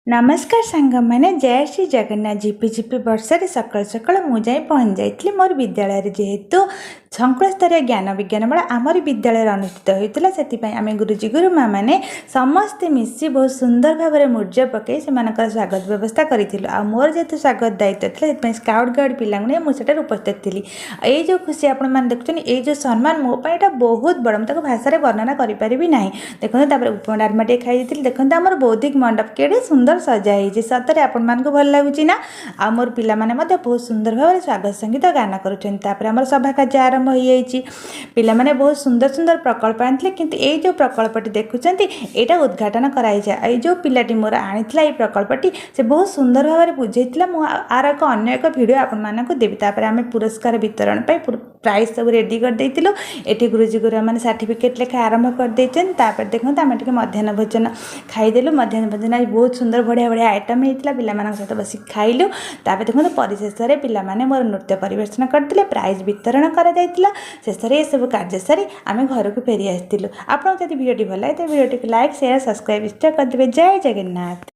नमस्कार सांग मैंने जय श्री जगन्नाथ झिपिझिपि वर्षा सकाल सकाल मुझे पहुँच जाइए मोर विद्यालय जेहेतु संकुल स्तरीय ज्ञान विज्ञान मेला आमरी विद्यालय अनुष्ठित होता से आम गुरुजी गुरुमा मैंने समस्ते मिसी बहुत सुंदर भाव में मूर्ज पकई से स्वागत व्यवस्था करूँ आ मोर जेहतु स्वागत दायित्व था स्काउट गार्ड पिला मुझे उपस्थित थी ये जो खुशी आप देखुं ये जो सम्मान मोपाई बहुत बड़ मुझे भाषा वर्णना करें ना देखते उपमा डालमा टे खाई देखते आम बौद्धिक मंडप केड़े सुंदर सजाई सतरे आपण मानक भल लगुच ना आ मोर पिला माने मध्य बहुत सुंदर भाव स्वागत संगीत गान करुँच सभा कार्य आरंभ हो जाइए पिला माने बहुत सुंदर सुंदर प्रकल्प आनी किंतु ये जो प्रकल्पटी देखुं यहाँ उद्घाटन कराई जाए जो पिलाटी मोर आनी ये प्रकल्पटी से बहुत सुंदर भाव में बुझेला आर एक अन्य एक भिडियो आपको देवी आम पुरस्कार वितरण प्राइज सब रेडी कर देइतिलो एठी गुरुजी गुरुआ माने सर्टिफिकेट लेखा आरंभ कर देछन तापर देखो आम टिके मध्याह्न भोजन खाईदेलु मध्याह्न भोजन आज बहुत सुंदर बढ़िया बढ़िया आइटम होता पिला सहित बस खाइलु तापर देखो परिशेष में पिला माने मोर नृत्य परिवेषण करते प्राइज वितरण कर शेष में सब कार्य सारी आम घर को फेरी आसलु आपको जब भिडियो भल लगे तो भिडियो लाइक शेयर सब्सक्राइब इष्ट करदे। जय जगन्नाथ।